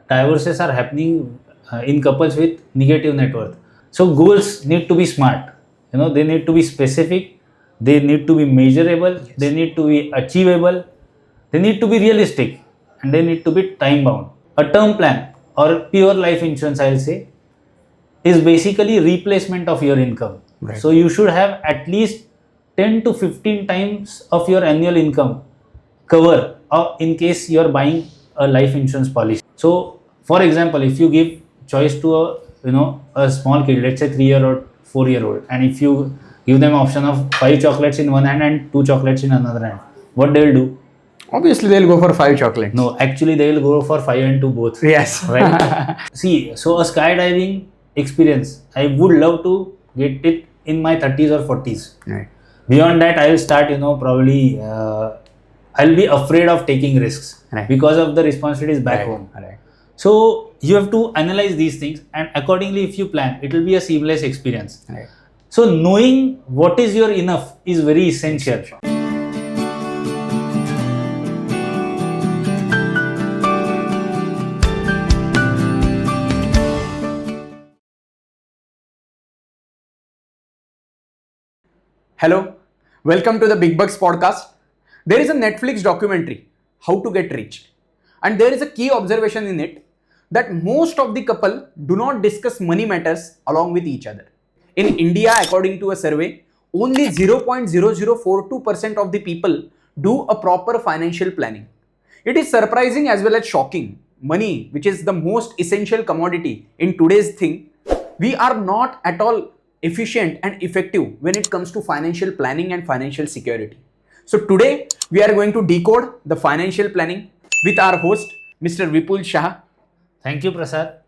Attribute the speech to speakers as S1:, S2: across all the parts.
S1: divorces are happening in couples with negative net worth. So goals need to be smart. They need to be specific. They need to be measurable.
S2: Yes.
S1: They need to be achievable. They need to be realistic, and they need to be time bound. A term plan or pure life insurance, I'll say, is basically replacement of your income.
S2: Right.
S1: So you should have at least 10 to 15 times of your annual income cover in case you're buying a life insurance policy. So for example, if you give choice to a small kid, let's say 3-year or 4-year-old, and if you give them option of 5 chocolates in one hand and 2 chocolates in another hand, what they'll do?
S2: Obviously, they'll go for 5 chocolates.
S1: No, actually they will go for 5 and 2 both.
S2: Yes.
S1: Right. See, so a skydiving experience, I would love to get it in my 30s or 40s.
S2: Right.
S1: Beyond that, I will start, probably I'll be afraid of taking risks.
S2: Right.
S1: Because of the responsibilities back home.
S2: Right.
S1: So you have to analyze these things, and accordingly, if you plan, it will be a seamless experience.
S2: Right.
S1: So knowing what is your enough is very essential.
S2: Hello, welcome to the Bigbucks podcast. There is a Netflix documentary, How to Get Rich. And there is a key observation in it that most of the couple do not discuss money matters along with each other. In India, according to a survey, only 0.0042% of the people do a proper financial planning. It is surprising as well as shocking. Money, which is the most essential commodity in today's thing, we are not at all efficient and effective when it comes to financial planning and financial security. So today we are going to decode the financial planning with our host, Mr. Vipul Shah.
S1: Thank you, Prasad.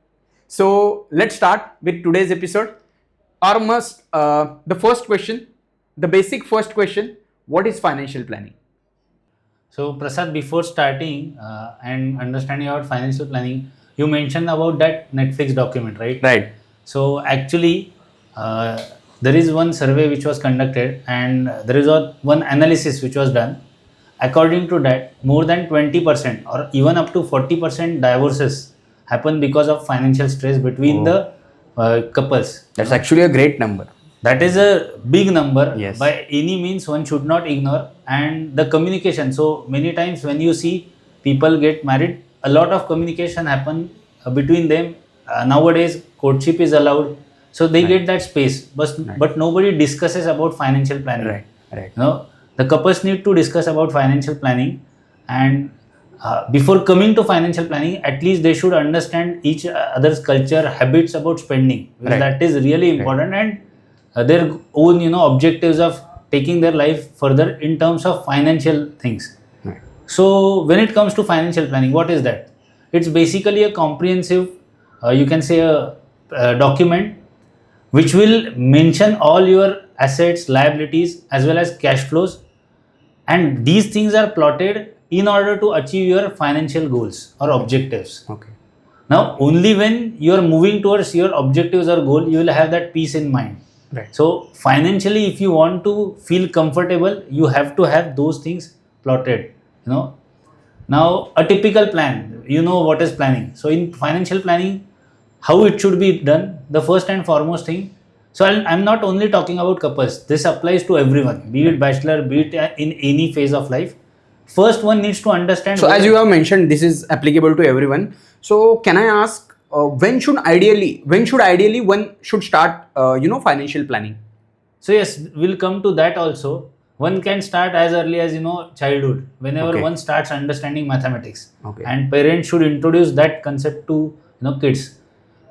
S2: So let's start with today's episode. The first question, the basic first question, what is financial planning?
S1: So Prasad, before starting and understanding about financial planning, you mentioned about that Netflix document, right?
S2: Right.
S1: So actually, there is one survey which was conducted, and there is one analysis which was done. According to that, more than 20% or even up to 40% divorces happen because of financial stress between the couples.
S2: That's actually a great number.
S1: That is a big number.
S2: Yes.
S1: By any means, one should not ignore. And the communication. So many times when you see people get married, a lot of communication happen between them. Nowadays, courtship is allowed. So they get that space, but nobody discusses about financial planning.
S2: Right.
S1: The couples need to discuss about financial planning, and before coming to financial planning, at least they should understand each other's culture, habits about spending. Because that is really important, and their own objectives of taking their life further in terms of financial things.
S2: Right.
S1: So when it comes to financial planning, what is that? It's basically a comprehensive, you can say a document which will mention all your assets, liabilities, as well as cash flows. And these things are plotted in order to achieve your financial goals or objectives.
S2: Okay.
S1: Now, only when you are moving towards your objectives or goal, you will have that peace in mind.
S2: Right.
S1: So, financially, if you want to feel comfortable, you have to have those things plotted. Now, a typical plan, what is planning. So, in financial planning, how it should be done, the first and foremost thing. So I'm not only talking about couples. This applies to everyone, be it bachelor, be it in any phase of life. First, one needs to understand.
S2: So as you have mentioned, this is applicable to everyone. So can I ask, when should ideally one should start, financial planning?
S1: So yes, we'll come to that also. One can start as early as childhood, whenever one starts understanding mathematics.
S2: Okay.
S1: And parents should introduce that concept to kids.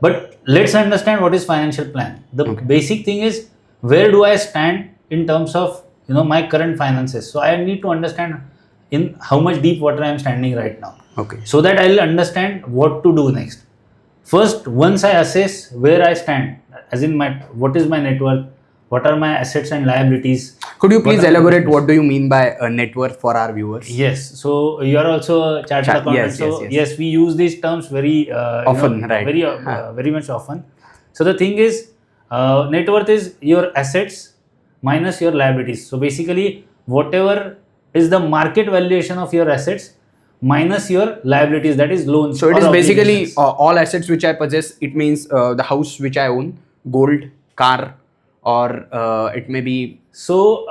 S1: But let's understand what is financial plan. The basic thing is, where do I stand in terms of my current finances? So I need to understand in how much deep water I am standing right now.
S2: Okay.
S1: So that I will understand what to do next. First, once I assess where I stand, as in what is my net worth, what are my assets and liabilities.
S2: Could you please elaborate what do you mean by a net worth for our viewers?
S1: Yes. So you are also a chartered accountant. Yes, we use these terms very
S2: often, right?
S1: Very much often. So the thing is, net worth is your assets minus your liabilities. So basically, whatever is the market valuation of your assets minus your liabilities, that is loans.
S2: So it
S1: or
S2: is basically
S1: obligations.
S2: all assets which I possess. It means the house which I own, gold, car, or it may be
S1: So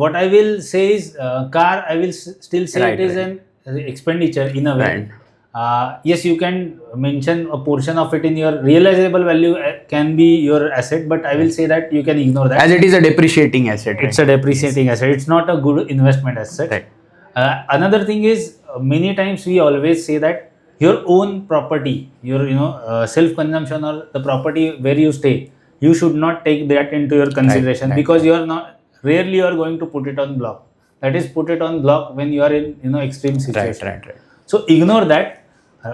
S1: what I will say is car. I will still say
S2: Right,
S1: it is
S2: right.
S1: an expenditure in a way.
S2: Right.
S1: Yes, you can mention a portion of it in your realizable value can be your asset, but I will say that you can ignore that.
S2: as it is a depreciating asset.
S1: It's
S2: right?
S1: a depreciating asset. It's not a good investment as such.
S2: Right.
S1: Another thing is many times we always say that your own property, your self consumption or the property where you stay, you should not take that into your consideration
S2: right,
S1: because you are not rarely you are going to put it on block. That is put it on block when you are in extreme situation.
S2: Right.
S1: So ignore that.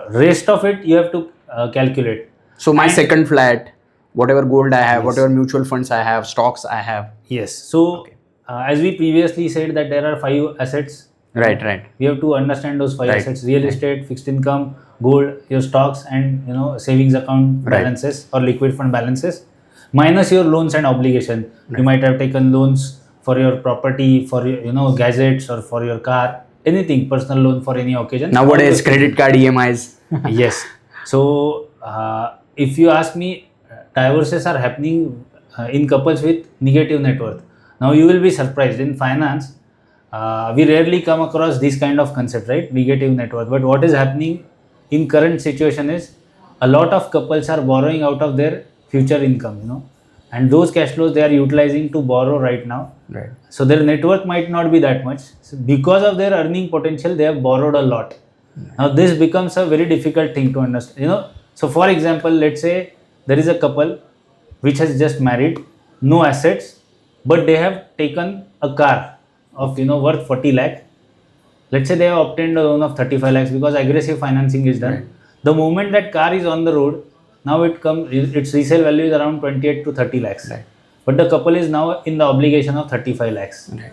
S1: Rest of it you have to calculate.
S2: So my
S1: And-
S2: second flat, whatever gold I have,
S1: Yes.
S2: whatever mutual funds I have, stocks I have.
S1: Yes. So as we previously said that there are 5 assets.
S2: Right.
S1: We have to understand those 5
S2: Right.
S1: assets: real estate, fixed income, gold, your stocks, and savings account
S2: Right.
S1: balances or liquid fund balances, minus your loans and obligation. You might have taken loans for your property, for your gadgets, or for your car, anything, personal loan for any occasion.
S2: Nowadays, credit card EMIs.
S1: Yes. So if you ask me, divorces are happening in couples with negative net worth. Now you will be surprised in finance. We rarely come across this kind of concept, right? Negative net worth. But what is happening in current situation is a lot of couples are borrowing out of their future income, and those cash flows they are utilizing to borrow right now.
S2: Right.
S1: So their net worth might not be that much. So because of their earning potential, they have borrowed a lot. Now this becomes a very difficult thing to understand. So for example, let's say there is a couple which has just married, no assets, but they have taken a car of worth 40 lakh. Let's say they have obtained a loan of 35 lakhs because aggressive financing is done.
S2: Right.
S1: The moment that car is on the road, now its resale value is around 28 to 30 lakhs.
S2: Right.
S1: But the couple is now in the obligation of 35 lakhs.
S2: Right.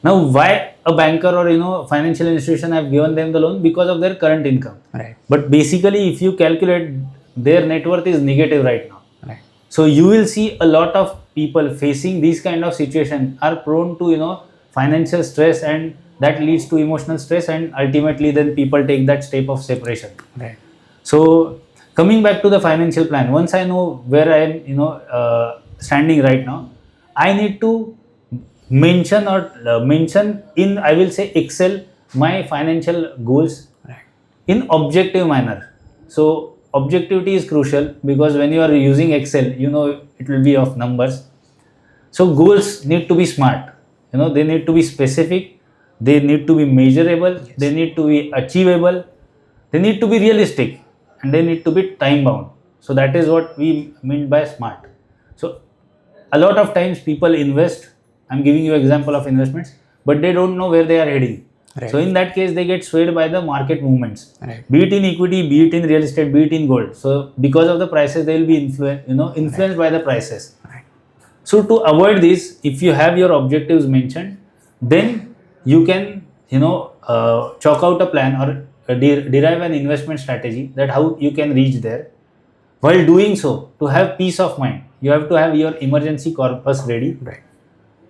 S1: Now why a banker or financial institution have given them the loan? Because of their current income.
S2: Right.
S1: But basically if you calculate, their net worth is negative right now.
S2: Right.
S1: So you will see a lot of people facing these kind of situation are prone to financial stress, and that leads to emotional stress, and ultimately then people take that step of separation.
S2: Right.
S1: So coming back to the financial plan, once I know where I am standing right now, I need to mention in, I will say, Excel my financial goals
S2: Right.
S1: in objective manner. So objectivity is crucial because when you are using Excel, it will be of numbers. So goals need to be smart. They need to be specific. They need to be measurable.
S2: Yes.
S1: They need to be achievable. They need to be realistic, and they need to be time bound. So that is what we mean by smart. So a lot of times people invest. I'm giving you example of investments, but they don't know where they are heading.
S2: Right.
S1: So in that case, they get swayed by the market movements.
S2: Right.
S1: Be it in equity, be it in real estate, be it in gold. So because of the prices, they will be influenced by the prices.
S2: Right.
S1: So to avoid this, if you have your objectives mentioned, then you can chalk out a plan or derive an investment strategy that how you can reach there. While doing so, to have peace of mind, you have to have your emergency corpus ready.
S2: Right.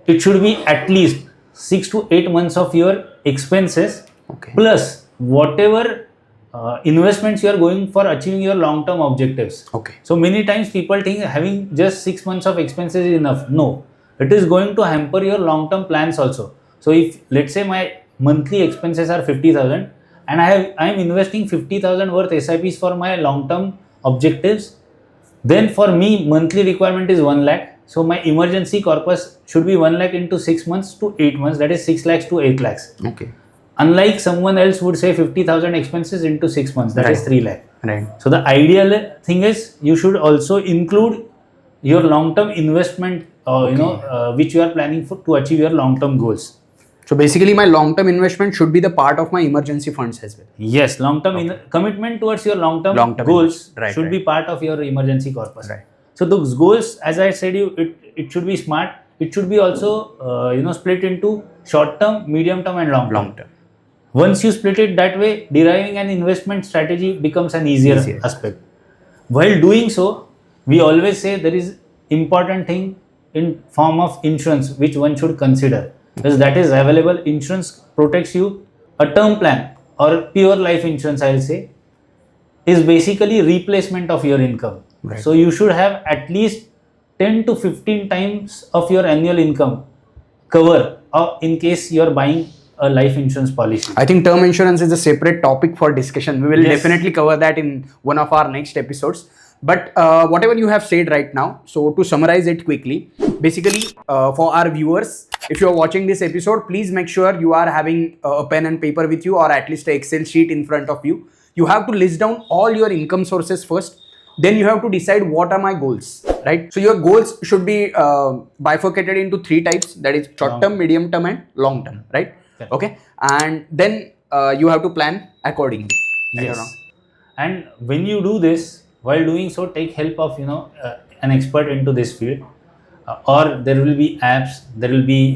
S1: It should be at least 6 to 8 months of your expenses
S2: Okay.
S1: plus whatever investments you are going for achieving your long-term objectives.
S2: Okay.
S1: So many times people think having just 6 months of expenses is enough. No, it is going to hamper your long-term plans also. So if let's say my monthly expenses are 50,000 and I am investing 50,000 worth SIPs for my long-term objectives, then for me monthly requirement is 1 lakh. So my emergency corpus should be 1 lakh into 6 months to 8 months, that is 6 lakhs to 8 lakhs.
S2: Okay.
S1: Unlike someone else would say 50,000 expenses into 6 months, that is
S2: Right.
S1: 3 lakh.
S2: Right.
S1: So the ideal thing is you should also include your long-term investment, which you are planning for to achieve your long-term goals.
S2: So basically, my long-term investment should be the part of my emergency funds as well.
S1: Yes, long-term commitment towards your long-term
S2: Long-term
S1: goals
S2: right,
S1: should
S2: right.
S1: be part of your emergency corpus.
S2: Right.
S1: So those goals, as I said, it should be smart. It should be also split into short-term, medium-term, and long-term.
S2: Long-term.
S1: Once you split it that way, deriving an investment strategy becomes an easier aspect. While doing so, we always say there is important thing in form of insurance which one should consider, because that is available. Insurance protects you. A term plan or pure life insurance, I'll say, is basically replacement of your income.
S2: Right.
S1: So you should have at least 10 to 15 times of your annual income cover in case you're buying a life insurance policy.
S2: I think term insurance is a separate topic for discussion. We will
S1: Yes.
S2: definitely cover that in one of our next episodes. But whatever you have said right now, so to summarize it quickly, basically for our viewers, if you are watching this episode, please make sure you are having a pen and paper with you, or at least an Excel sheet in front of you. You have to list down all your income sources first. Then you have to decide what are my goals, right? So your goals should be bifurcated into 3 types, that is short term, medium term and long term, right? Okay. And then you have to plan accordingly.
S1: Yes. And when you do this, while doing so, take help of an expert into this field, or there will be apps, there will be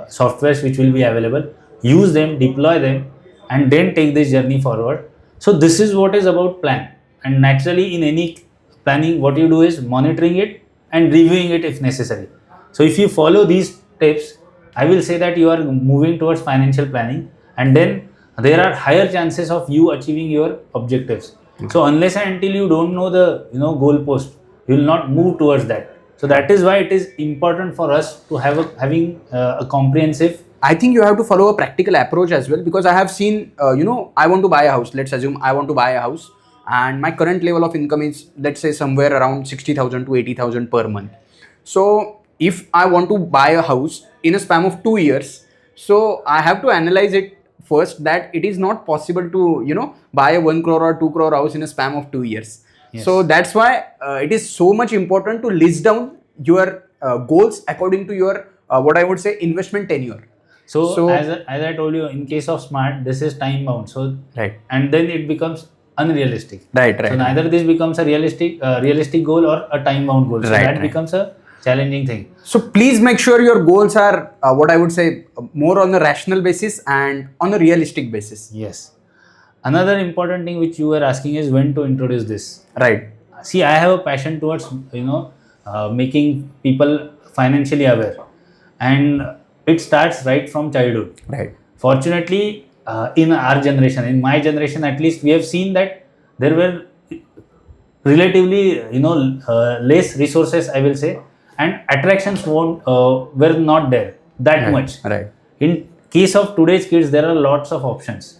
S1: softwares which will be available. Use them, deploy them, and then take this journey forward. So this is what is about plan. And naturally, in any planning, what you do is monitoring it and reviewing it if necessary. So if you follow these tips, I will say that you are moving towards financial planning, and then there are higher chances of you achieving your objectives. So unless and until you don't know the goal post, you will not move towards that. So that is why it is important for us to have having a comprehensive.
S2: I think you have to follow a practical approach as well, because I have seen, I want to buy a house. Let's assume I want to buy a house, and my current level of income is, let's say, somewhere around 60,000 to 80,000 per month. So if I want to buy a house in a span of 2 years, so I have to analyze it first, that it is not possible to buy a 1 crore or 2 crore house in a span of 2 years. Yes. So that's why it is so much important to list down your goals according to your what I would say investment tenure.
S1: So as I told you, in case of smart, this is time bound. So
S2: right,
S1: and then it becomes unrealistic.
S2: Right.
S1: So neither this becomes a realistic goal or a time bound goal. So that becomes a challenging thing.
S2: So please make sure your goals are what I would say more on a rational basis and on a realistic basis.
S1: Yes. Another important thing which you were asking is when to introduce this.
S2: Right.
S1: See, I have a passion towards making people financially aware, and it starts right from childhood.
S2: Right.
S1: Fortunately, in our generation, in my generation at least, we have seen that there were relatively less resources, I will say, and attractions were not there that much.
S2: Right.
S1: In case of today's kids, there are lots of options.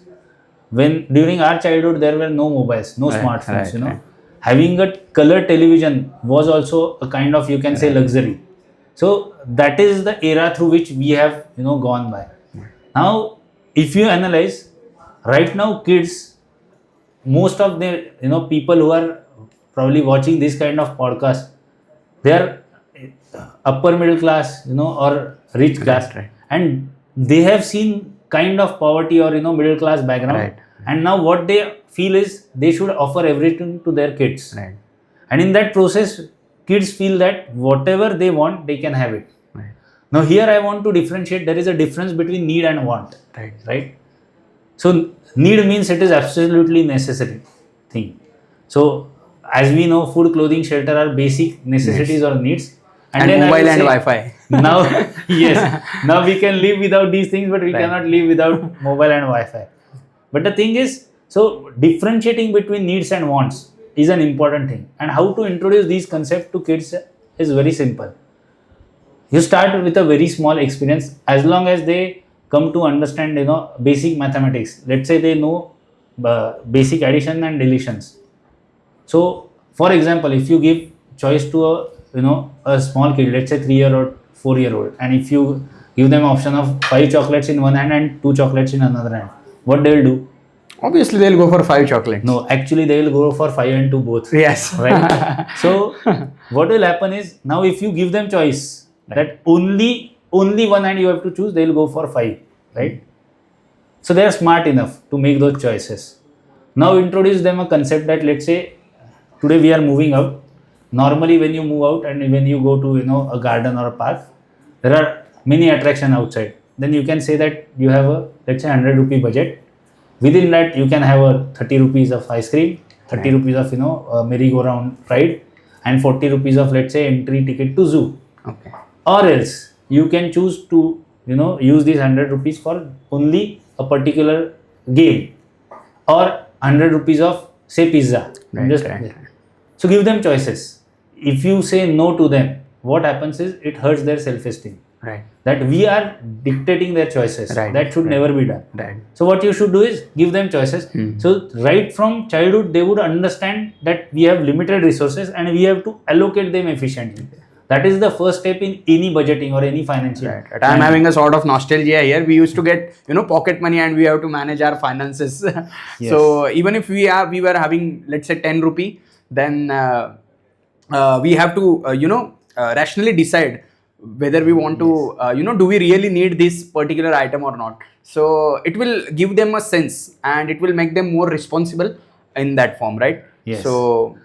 S1: When during our childhood, there were no mobiles, no smartphones. Having a color television was also a kind of, you can say, luxury. So that is the era through which we have gone by. Now, if you analyze right now, kids, most of the people who are probably watching this kind of podcast, they are upper middle class, or rich class,
S2: right.
S1: And they have seen kind of poverty or middle class background,
S2: right.
S1: And now what they feel is they should offer everything to their kids,
S2: right.
S1: And in that process, kids feel that whatever they want, they can have it.
S2: Right.
S1: Now here I want to differentiate. There is a difference between need and want. Right. So need means it is absolutely necessary thing. So as we know, food, clothing, shelter are basic necessities or needs.
S2: And then mobile and Wi-Fi.
S1: Now, yes, now we can live without these things, but we cannot live without mobile and Wi-Fi. But the thing is, so differentiating between needs and wants is an important thing. And how to introduce these concepts to kids is very simple. You start with a very small experience. As long as they come to understand, basic mathematics. Let's say they know basic addition and deletions. So, for example, if you give choice to a small kid, let's say 3-year or 4-year-old, and if you give them option of 5 chocolates in one hand and 2 chocolates in another hand, what they will do?
S2: Obviously, they'll go for 5 chocolates.
S1: No, actually, they will go for 5 and 2 both.
S2: Yes.
S1: Right. So, what will happen is, now if you give them choice that only one hand you have to choose, they will go for 5. Right. So they are smart enough to make those choices. Now introduce them a concept that, let's say, today we are moving out. Normally, when you move out and when you go to a garden or a park, there are many attractions outside. Then you can say that you have a, let's say, 100 rupee budget. Within that, you can have a 30 rupees of ice cream, 30 rupees of merry-go-round ride, and 40 rupees of, let's say, entry ticket to zoo.
S2: Okay.
S1: Or else you can choose to use these 100 rupees for only a particular game. or 100 rupees of, say, pizza.
S2: Right.
S1: So give them choices. If you say no to them, what happens is it hurts their self-esteem.
S2: Right.
S1: That we are dictating their choices.
S2: Right.
S1: That should never be done.
S2: Right.
S1: So what you should do is give them choices. So right from childhood, they would understand that we have limited resources and we have to allocate them efficiently. That is the first step in any budgeting or any financial.
S2: Right. I'm having a sort of nostalgia here. We used to get, pocket money and we have to manage our finances.
S1: Yes.
S2: So even if we were having, let's say 10 rupee, then we have to, rationally decide whether we want to, do we really need this particular item or not. So it will give them a sense and it will make them more responsible in that form, right?
S1: Yes.
S2: So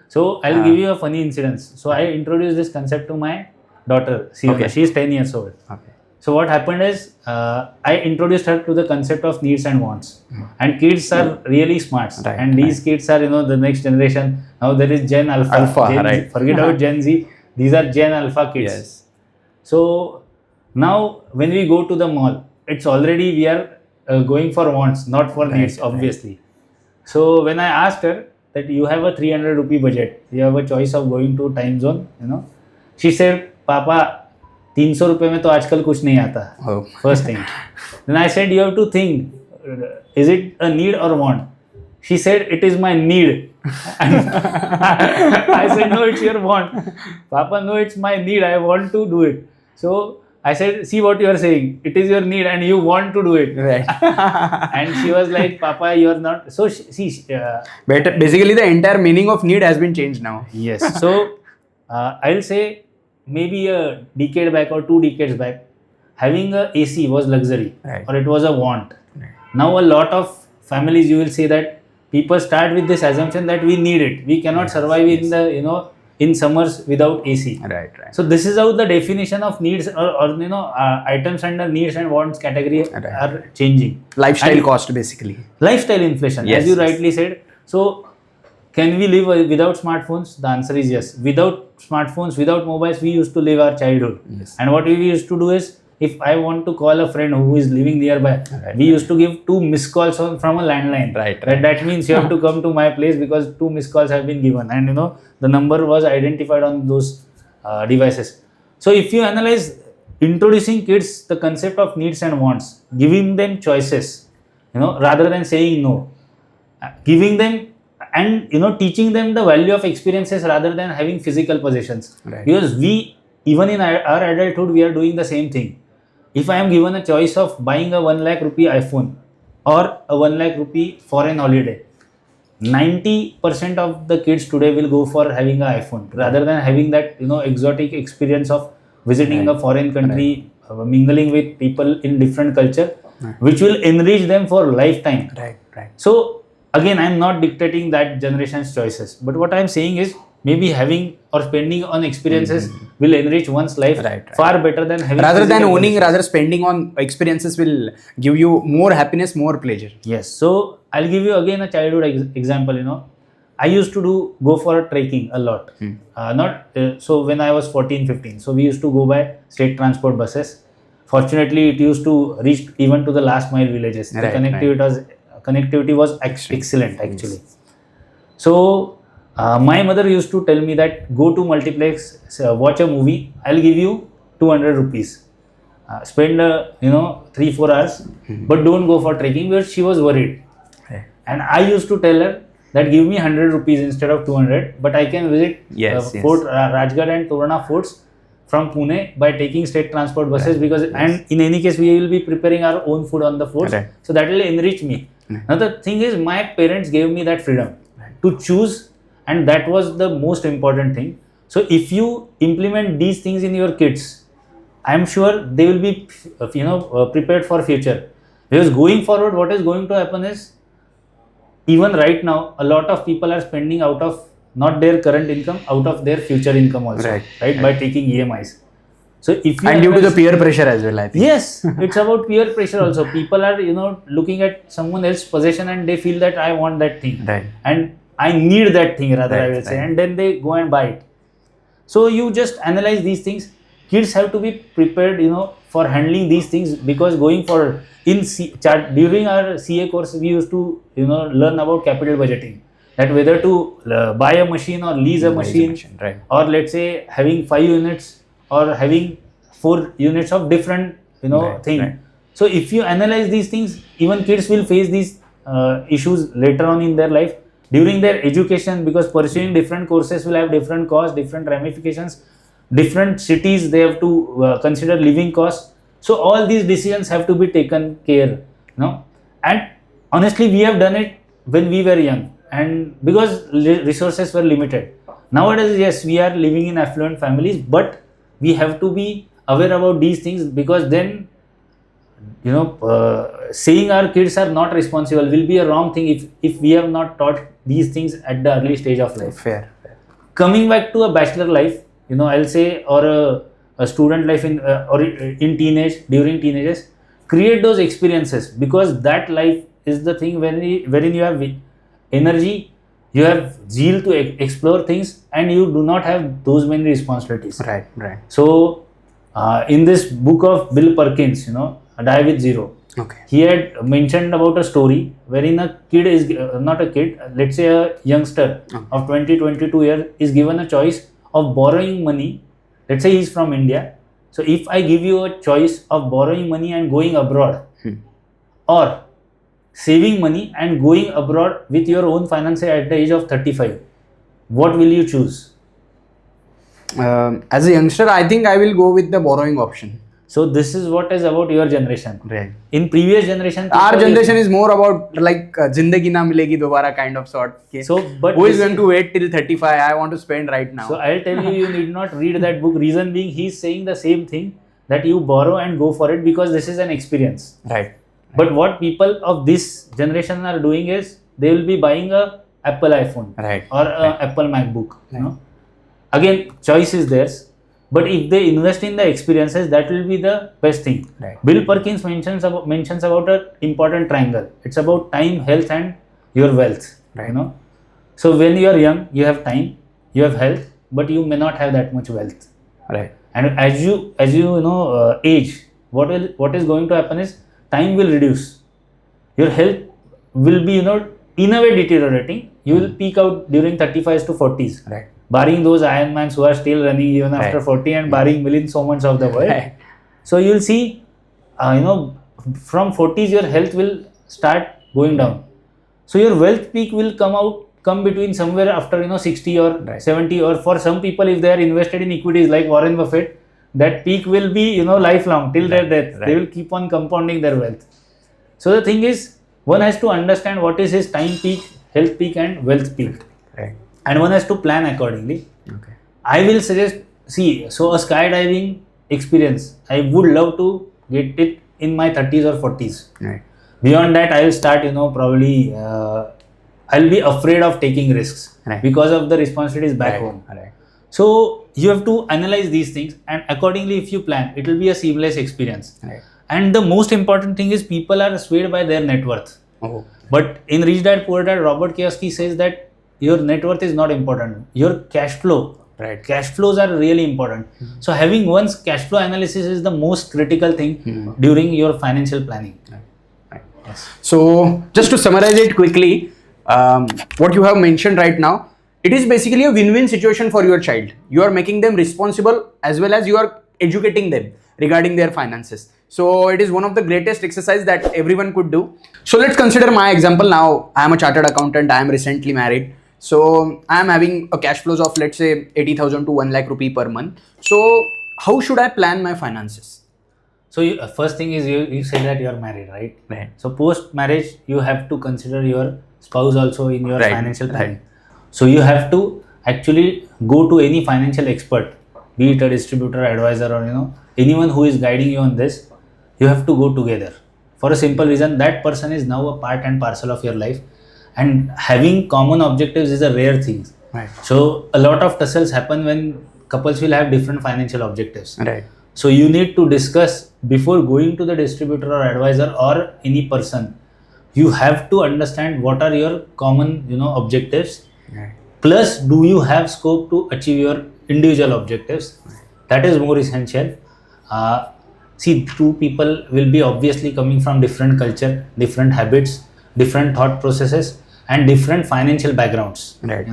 S1: I'll give you a funny incident. So I introduced this concept to my daughter.
S2: Okay.
S1: She is 10 years old.
S2: Okay.
S1: So what happened is I introduced her to the concept of needs and wants. And kids are really smart.
S2: Right,
S1: And these kids are, the next generation. Now there is Gen Alpha. Gen
S2: right.
S1: Z. Forget about Gen Z. These are Gen Alpha kids.
S2: Yes.
S1: So now when we go to the mall, it's already we are going for wants, not for needs, obviously. So when I asked her that you have a 300 rupee budget, you have a choice of going to time zone, she said, Papa, 300 रुपए में तो आजकल कुछ नहीं आता.
S2: Oh.
S1: First thing. Then I said, you have to think, is it a need or want? She said, it is my need. And I said, no, it's your want. Papa, no, it's my need. I want to do it. So I said, see what you are saying. It is your need and you want to do it.
S2: Right.
S1: And she was like, Papa, you are not. So
S2: But basically the entire meaning of need has been changed now.
S1: Yes. So I'll say maybe a decade back or 2 decades back, having a AC was luxury,
S2: right,
S1: or it was a want.
S2: Right.
S1: Now a lot of families, you will see that people start with this assumption that we need it. We cannot survive in the in summers without AC.
S2: Right.
S1: So this is how the definition of needs or items under needs and wants category are changing.
S2: Lifestyle cost basically.
S1: Lifestyle inflation, as you rightly said. So can we live without smartphones? The answer is yes. Without smartphones, without mobiles, we used to live our childhood.
S2: Yes.
S1: And what we used to do is, if I want to call a friend who is living nearby, we used to give 2 missed calls from a landline.
S2: Right.
S1: That means you have to come to my place because 2 missed calls have been given, and the number was identified on those devices. So if you analyze introducing kids the concept of needs and wants, giving them choices, rather than saying no, giving them and teaching them the value of experiences rather than having physical possessions.
S2: Right.
S1: Because we, even in our adulthood, we are doing the same thing. If I am given a choice of buying a 1 lakh rupee iPhone or a 1 lakh rupee foreign holiday, 90% of the kids today will go for having an iPhone rather than having that exotic experience of visiting a foreign country, mingling with people in different culture, which will enrich them for lifetime.
S2: Right.
S1: So again, I am not dictating that generation's choices, but what I am saying is maybe having or spending on experiences will enrich one's life far better than having.
S2: Rather spending on experiences will give you more happiness, more pleasure.
S1: Yes. So I'll give you again a childhood example. I used to go for trekking a lot. So when I was 14, 15, so we used to go by state transport buses. Fortunately, it used to reach even to the last mile villages. The connectivity was excellent actually. So my mother used to tell me that go to multiplex, watch a movie, I'll give you 200 rupees. Spend 3-4 hours, but don't go for trekking, because she was worried. And I used to tell her that give me 100 rupees instead of 200, but I can visit Fort Rajgarh and Torana forts from Pune by taking state transport buses, and in any case we will be preparing our own food on the forts, so that will enrich me. Now the thing is, my parents gave me that freedom to choose, and that was the most important thing. So if you implement these things in your kids, I am sure they will be prepared for future. Because going forward, what is going to happen is, even right now, a lot of people are spending out of not their current income, out of their future income also, right? By taking EMIs. So if you
S2: due to the peer pressure as well, I think.
S1: Yes, it's about peer pressure also. People are looking at someone else's possession and they feel that I want that thing, and I need that thing rather, I will say, and then they go and buy it. So you just analyze these things. kids have to be prepared, for handling these things, because going forward during our CA course, we used to, learn about capital budgeting, that whether to buy a machine or lease a machine,
S2: right?
S1: or let's say having 5 units or having 4 units of different, thing.
S2: Right.
S1: So if you analyze these things, even kids will face these issues later on in their life during their education, because pursuing different courses will have different costs, different ramifications, different cities they have to consider living costs. So all these decisions have to be taken care, and honestly we have done it when we were young, and because resources were limited. Nowadays, yes, we are living in affluent families, but we have to be aware about these things, because then saying our kids are not responsible will be a wrong thing if we have not taught these things at the early stage of life.
S2: Fair.
S1: Coming back to a bachelor life, I'll say, or a student life in during teenagers, create those experiences, because that life is the thing wherein you have energy, you have zeal to explore things, and you do not have those many responsibilities.
S2: Right.
S1: So in this book of Bill Perkins, Die with Zero,
S2: Okay.
S1: he had mentioned about a story wherein a kid is not a kid, let's say a youngster of 20-22 years is given a choice of borrowing money. Let's say he's from India. So if I give you a choice of borrowing money and going abroad, or saving money and going abroad with your own finances at the age of 35, what will you choose?
S2: As a youngster, I think I will go with the borrowing option.
S1: So this is what is about your generation.
S2: Right.
S1: In previous generation,
S2: Our generation is more about like zindagi na milegi dobara kind of sort. Okay?
S1: So, but
S2: who is going to wait till 35? I want to spend right now.
S1: So I'll tell you, you need not read that book. Reason being, he's saying the same thing, that you borrow and go for it, because this is an experience.
S2: Right.
S1: But what people of this generation are doing is, they will be buying a Apple iPhone,
S2: Right.
S1: or a Apple MacBook. Again, choice is theirs. But if they invest in the experiences, that will be the best thing.
S2: Right.
S1: Bill Perkins mentions about an important triangle. It's about time, health, and your wealth.
S2: Right.
S1: So when you are young, you have time, you have health, but you may not have that much wealth.
S2: Right.
S1: And as you age, what is going to happen is, time will reduce. Your health will be in a way deteriorating. You will peak out during 35s to 40s.
S2: Right.
S1: Barring those Ironmans who are still running even after 40, and barring millions so much of the world.
S2: Right.
S1: So you will see, from 40s your health will start going down. So your wealth peak will come between somewhere after 60 or 70, or for some people, if they are invested in equities like Warren Buffett, that peak will be lifelong till their death. They will keep on compounding their wealth. So the thing is, one has to understand what is his time peak, health peak, and wealth peak.
S2: Right.
S1: And one has to plan accordingly.
S2: Okay.
S1: I will suggest, so a skydiving experience, I would love to get it in my 30s or 40s.
S2: Right.
S1: Beyond that, I will start, probably, I'll be afraid of taking risks because of the responsibilities back home.
S2: Right.
S1: So you have to analyze these things, and accordingly, if you plan, it will be a seamless experience.
S2: Right.
S1: And the most important thing is, people are swayed by their net worth.
S2: Oh.
S1: But in Rich Dad Poor Dad, Robert Kiyosaki says that your net worth is not important. Your cash flow.
S2: Right.
S1: Cash flows are really important. So having one's cash flow analysis is the most critical thing during your financial planning.
S2: Right. Yes. So just to summarize it quickly, what you have mentioned right now, it is basically a win-win situation for your child. You are making them responsible, as well as you are educating them regarding their finances. So it is one of the greatest exercise that everyone could do. So let's consider my example now. I am a chartered accountant. I am recently married. So I am having a cash flows of, let's say, 80,000 to 1 lakh rupee per month. So how should I plan my finances?
S1: So first thing is, you say that you are married, right?
S2: Right.
S1: So post marriage, you have to consider your spouse also in your financial planning. So you have to actually go to any financial expert, be it a distributor, advisor, or anyone who is guiding you on this. You have to go together, for a simple reason, that person is now a part and parcel of your life, and having common objectives is a rare thing.
S2: Right.
S1: So a lot of tussles happen when couples will have different financial objectives.
S2: Right.
S1: So you need to discuss before going to the distributor or advisor or any person. You have to understand what are your common objectives.
S2: Right.
S1: Plus, do you have scope to achieve your individual objectives? That is more essential. See, two people will be obviously coming from different culture, different habits, different thought processes, and different financial backgrounds.
S2: Right.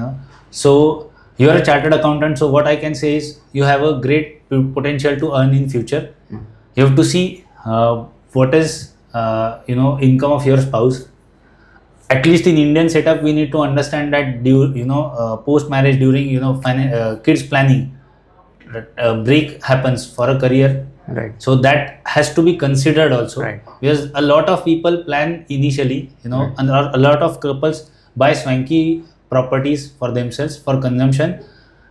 S1: So you are a chartered accountant, so what I can say is you have a great potential to earn in future. You have to see what is income of your spouse. At least in Indian setup, we need to understand that post marriage, during kids planning, break happens for a career.
S2: Right.
S1: So that has to be considered also.
S2: Right.
S1: Because a lot of people plan initially, and a lot of couples buy swanky properties for themselves for consumption,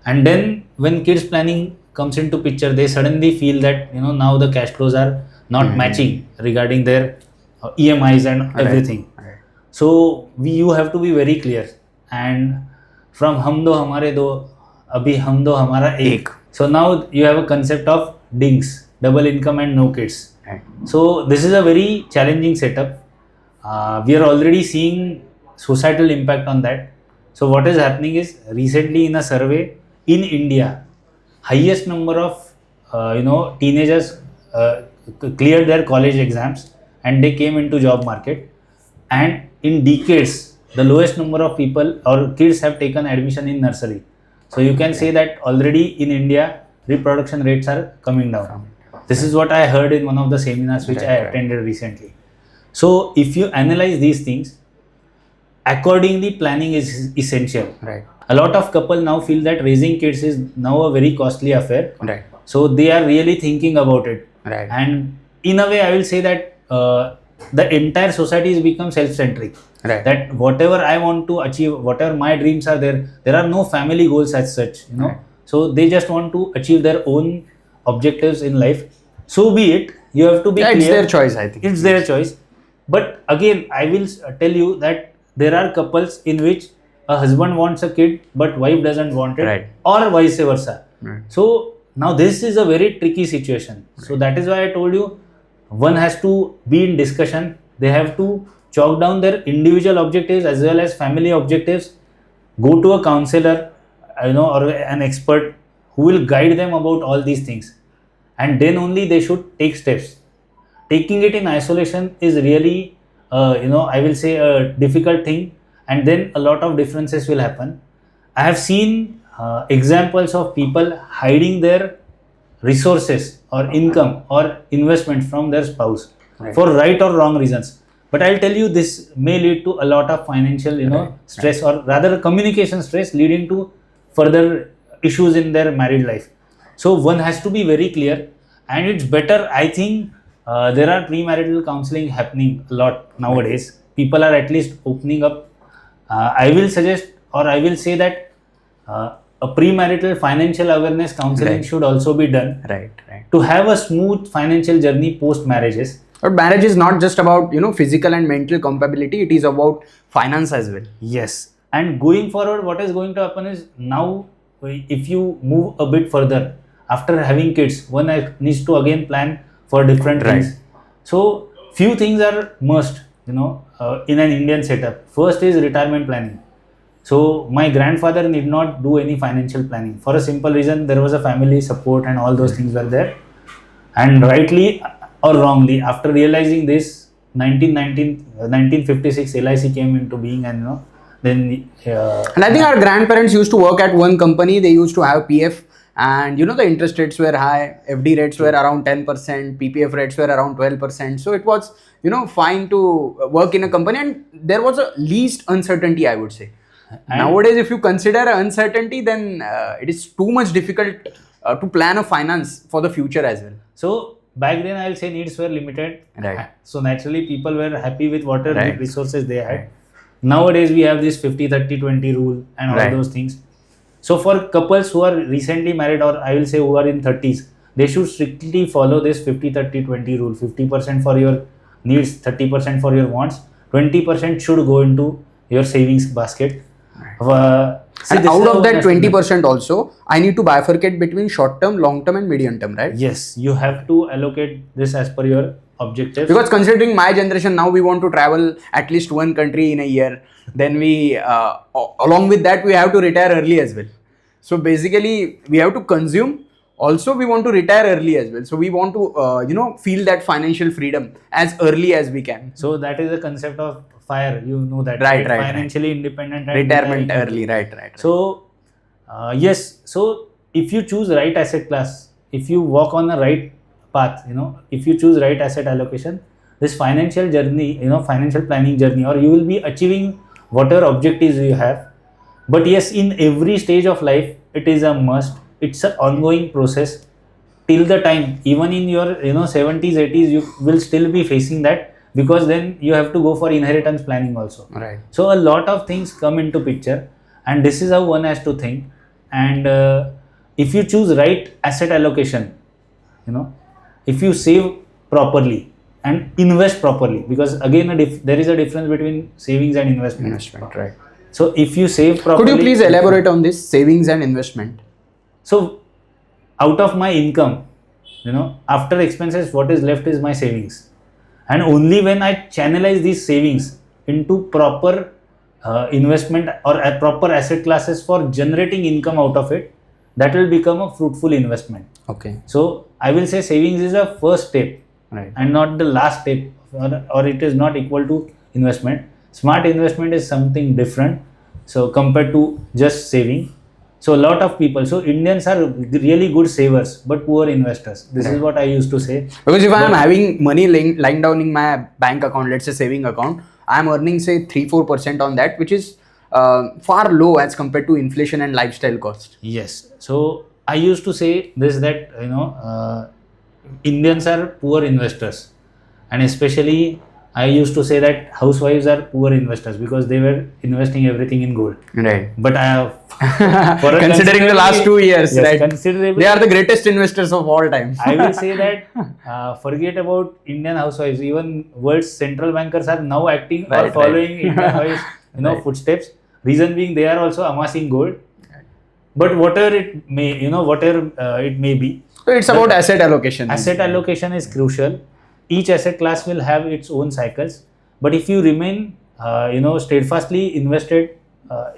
S1: and then when kids planning comes into picture, they suddenly feel that now the cash flows are not matching regarding their EMIs and everything.
S2: Right.
S1: So you have to be very clear. And from हम दो हमारे दो, अभी हम दो हमारा एक. So now you have a concept of DINKs, double income and no kids.
S2: Right.
S1: So this is a very challenging setup. We are already seeing societal impact on that. So what is happening is, recently in a survey in India, highest number of teenagers cleared their college exams and they came into job market. And in decades, the lowest number of people or kids have taken admission in nursery. So you can say that already in India, reproduction rates are coming down. This is what I heard in one of the seminars which I attended recently. So if you analyze these things, accordingly planning is essential.
S2: Right.
S1: A lot of couple now feel that raising kids is now a very costly affair.
S2: Right.
S1: So they are really thinking about it.
S2: Right.
S1: And in a way, I will say that the entire society has become self-centric.
S2: Right.
S1: That whatever I want to achieve, whatever my dreams are, there are no family goals as such.
S2: Right.
S1: So they just want to achieve their own objectives in life. So be it. You have to be clear.
S2: It's their choice, I think.
S1: It's their choice. But again, I will tell you that there are couples in which a husband wants a kid but wife doesn't want it,
S2: Right.
S1: or vice versa.
S2: Right.
S1: So now this is a very tricky situation. So that is why I told you, one has to be in discussion. They have to chalk down their individual objectives as well as family objectives. Go to a counselor, or an expert who will guide them about all these things, and then only they should take steps. Taking it in isolation is really, I will say, a difficult thing, and then a lot of differences will happen. I have seen examples of people hiding their resources or income or investment from their spouse,
S2: Right.
S1: for right or wrong reasons. But I'll tell you, this may lead to a lot of financial, stress, or rather communication stress, leading to further issues in their married life. So one has to be very clear, and it's better, I think. There are premarital counseling happening a lot nowadays. People are at least opening up. I will suggest, or I will say that a premarital financial awareness counseling
S2: Right.
S1: should also be done
S2: Right. Right.
S1: to have a smooth financial journey post marriages.
S2: But marriage is not just about physical and mental compatibility. It is about finance as well.
S1: Yes. And going forward, what is going to happen is, now if you move a bit further after having kids, one needs to again plan for different
S2: Right.
S1: things. So few things are must, in an Indian setup. First is retirement planning. So my grandfather need not do any financial planning, for a simple reason: there was a family support and all those things were there. And rightly or wrongly, after realizing this, 1956 LIC came into being, and then
S2: And I think our grandparents used to work at one company. They used to have PF, and the interest rates were high. FD rates were around 10%. PPF rates were around 12%. So it was fine to work in a company, and there was a least uncertainty, I would say.
S1: And
S2: Nowadays, if you consider uncertainty, then it is too much difficult to plan a finance for the future as well.
S1: So back then, I'll say needs were limited.
S2: Right.
S1: So naturally, people were happy with whatever
S2: Right.
S1: resources they had.
S2: Right.
S1: Nowadays, we have this 50-30-20 rule and all
S2: Right.
S1: those things. So for couples who are recently married, or I will say who are in 30s, they should strictly follow this 50-30-20 rule. 50% for your needs, 30% for your wants, 20% should go into your savings basket. See,
S2: And
S1: this is
S2: out
S1: how
S2: of that
S1: it has to be.
S2: 20% also, I need to bifurcate between short term, long term, and medium term, right?
S1: Yes, you have to allocate this as per your objectives.
S2: Because considering my generation, now we want to travel at least one country in a year. Then we, along with that, we have to retire early as well. So basically, we have to consume also we want to retire early as well. So we want to feel that financial freedom as early as we can.
S1: So that is the concept of FIRE. You know that,
S2: Right.
S1: Financially independent and
S2: Retirement
S1: retiring
S2: early. Right.
S1: So yes, so if you choose right asset class, if you walk on the right path, if you choose right asset allocation, this financial journey, financial planning journey, or you will be achieving whatever objectives you have. But yes, in every stage of life, it is a must. It's an ongoing process till the time, even in your 70s, 80s, you will still be facing that, because then you have to go for inheritance planning also.
S2: Right.
S1: So a lot of things come into picture, and this is how one has to think. And if you choose right asset allocation, if you save properly and invest properly, because again there is a difference between savings and investment.
S2: Right.
S1: So if you save properly,
S2: Could you please elaborate on this savings and investment?
S1: So out of my income, after expenses, what is left is my savings, and only when I channelize these savings into proper investment or proper asset classes for generating income out of it, that will become a fruitful investment.
S2: Okay.
S1: So I will say savings is a first step,
S2: Right.
S1: and not the last step, or it is not equal to investment. Smart investment is something different, so compared to just saving. So a lot of people, so Indians are really good savers but poor investors. This is what I used to say.
S2: Because if I am having money lying down in my bank account, let's say saving account, I am earning say 3-4% on that, which is far low as compared to inflation and lifestyle cost.
S1: Yes. So I used to say this, that Indians are poor investors, and especially I used to say that housewives are poor investors because they were investing everything in gold.
S2: Right.
S1: But I have
S2: considering the last 2 years,
S1: yes,
S2: right?
S1: Considerably,
S2: They are the greatest investors of all time.
S1: I will say that forget about Indian housewives. Even world's central bankers are now acting or following Indian housewives, footsteps. Reason being, they are also amassing gold. But whatever it may, it may be.
S2: So it's about asset allocation.
S1: Asset allocation is crucial. Each asset class will have its own cycles. But if you remain, steadfastly invested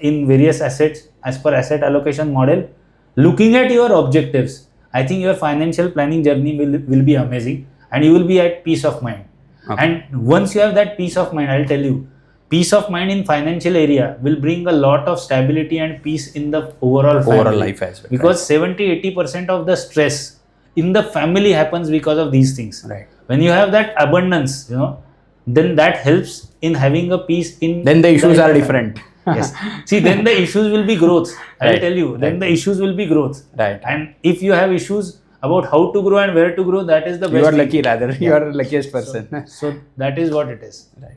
S1: in various assets as per asset allocation model, looking at your objectives, I think your financial planning journey will be amazing, and you will be at peace of mind. Okay. And once you have that peace of mind, I'll tell you, peace of mind in financial area will bring a lot of stability and peace in the overall
S2: life as well.
S1: Because 70-80% of the stress in the family happens because of these things.
S2: Right.
S1: When you have that abundance, then that helps in having a peace in.
S2: Then the issues are different.
S1: Yes. See, then the issues will be growth. I'll tell you. Then the issues will be growth.
S2: Right.
S1: And if you have issues about how to grow and where to grow, that is the best.
S2: You are lucky, rather. Yeah. You are the luckiest person.
S1: So that is what it is.
S2: Right.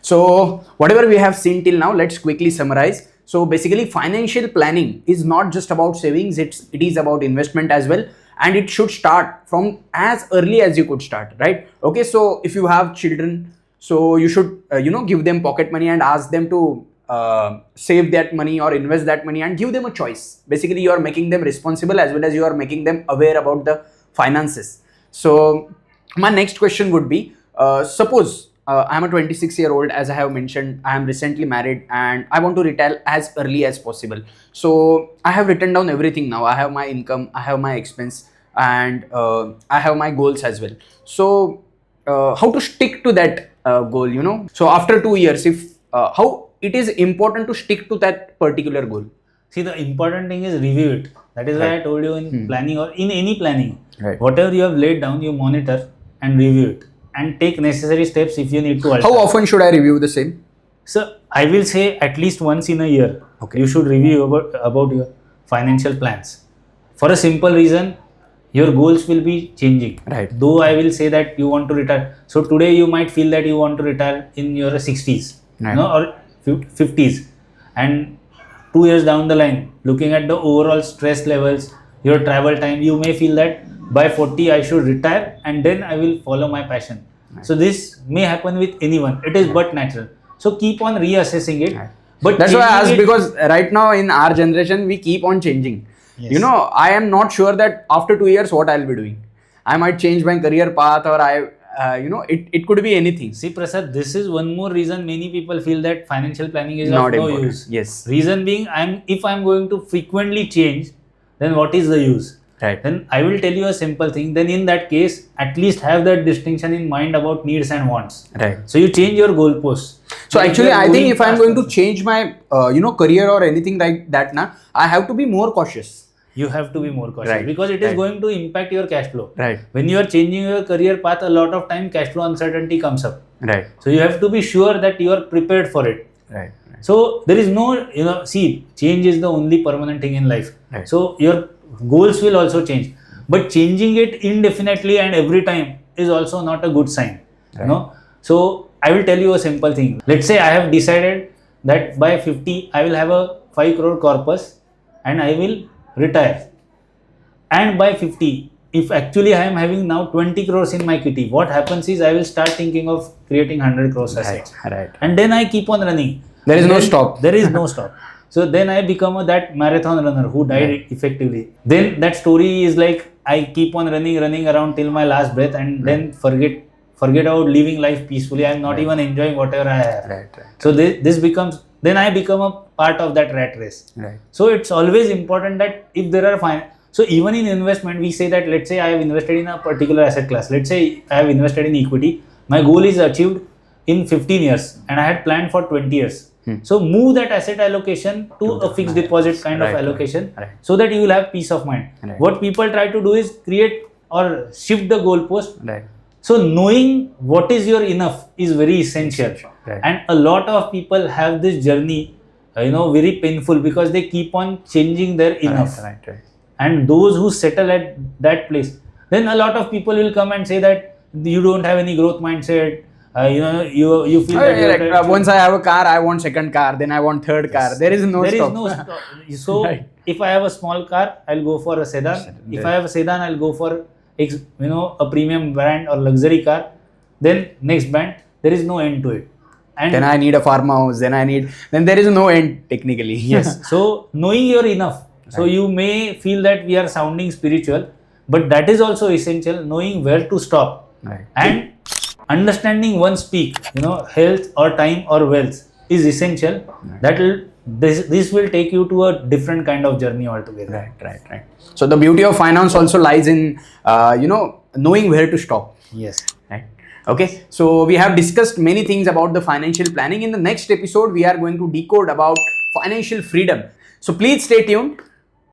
S2: So whatever we have seen till now, let's quickly summarize. So basically, financial planning is not just about savings; it is about investment as well. And it should start from as early as you could start, right? Okay, so if you have children, so you should give them pocket money and ask them to save that money or invest that money, and give them a choice. Basically, you are making them responsible as well as you are making them aware about the finances. So my next question would be, suppose I'm a 26-year-old, as I have mentioned. I am recently married and I want to retire as early as possible. So I have written down everything now. I have my income, I have my expense, and I have my goals as well. So how to stick to that goal, So after 2 years, how it is important to stick to that particular goal?
S1: See, the important thing is review it. That is why I told you in planning or in any planning, whatever you have laid down, you monitor and review it. And take necessary steps if you need to alter.
S2: How often should I review the same?
S1: So I will say at least once in a year. Okay. You should review about your financial plans. For a simple reason, your goals will be changing.
S2: Right.
S1: Though I will say that you want to retire. So today you might feel that you want to retire in your 60s, or 50s. And 2 years down the line, looking at the overall stress levels, your travel time, you may feel that by 40 I should retire and then I will follow my passion. Right. So this may happen with anyone. It is but natural. So keep on reassessing it. Right.
S2: But that's why I asked, because right now in our generation we keep on changing. Yes. I am not sure that after 2 years what I'll be doing. I might change my career path, or it could be anything.
S1: See, Prasad, this is one more reason many people feel that financial planning is not of no use.
S2: Yes.
S1: Reason being, if I'm going to frequently change, then what is the use?
S2: Right.
S1: then I will tell you a simple thing. Then in that case, at least have that distinction in mind about needs and wants.
S2: Right.
S1: So you change your goalposts.
S2: So
S1: If
S2: actually,
S1: you are
S2: I think
S1: moving
S2: if I'm
S1: fast
S2: going to
S1: also,
S2: change my career or anything like that, I have to be more cautious.
S1: you have to be more cautious,
S2: Right,
S1: because it is
S2: right.
S1: going to impact your cash flow.
S2: Right.
S1: When you are changing your career path, a lot of time cash flow uncertainty comes up.
S2: Right.
S1: So you have to be sure that you are prepared for it.
S2: Right.
S1: So there is no, see, change is the only permanent thing in life.
S2: Right.
S1: So your goals will also change, but changing it indefinitely and every time is also not a good sign.
S2: Right.
S1: So I will tell you a simple thing. Let's say I have decided that by 50 I will have a 5 crore corpus and I will retire. And by 50, if actually I am having now 20 crores in my kitty, what happens is I will start thinking of creating 100 crores assets.
S2: Right.
S1: And then I keep on running.
S2: There is no
S1: Then
S2: stop.
S1: There is no stop. So then I become that marathon runner who died
S2: Right.
S1: effectively. Then that story is like I keep on running around till my last breath, and then forget about living life peacefully. I am not even enjoying whatever I have.
S2: Right.
S1: So this becomes, then I become a part of that rat race.
S2: Right.
S1: So it's always important that if there are so even in investment, we say that, let's say I have invested in a particular asset class. Let's say I have invested in equity. My goal is achieved in 15 years and I had planned for 20 years. So move that asset allocation to a fixed deposit kind of allocation, so that you will have peace of mind.
S2: Right.
S1: What people try to do is create or shift the goalpost.
S2: Right.
S1: So knowing what is your enough is very essential.
S2: Right.
S1: And a lot of people have this journey, very painful, because they keep on changing their enough.
S2: Right.
S1: And those who settle at that place, then a lot of people will come and say that you don't have any growth mindset. You feel that
S2: Once I have a car, I want second car, then I want third car. There is no stop.
S1: So
S2: Right.
S1: if I have a small car, I'll go for a sedan. If I have a sedan, I'll go for a premium brand or luxury car. Then next brand, there is no end to it. And
S2: Then I need a farmhouse. Then there is no end technically.
S1: yes. So knowing your enough. So you may feel that we are sounding spiritual, but that is also essential. Knowing where to stop.
S2: Right.
S1: And understanding one's peak, health or time or wealth is essential.
S2: Right.
S1: This will take you to a different kind of journey altogether.
S2: Right. So the beauty of finance also lies in knowing where to stop.
S1: Yes.
S2: Right. Okay. So we have discussed many things about the financial planning. In the next episode, we are going to decode about financial freedom. So please stay tuned.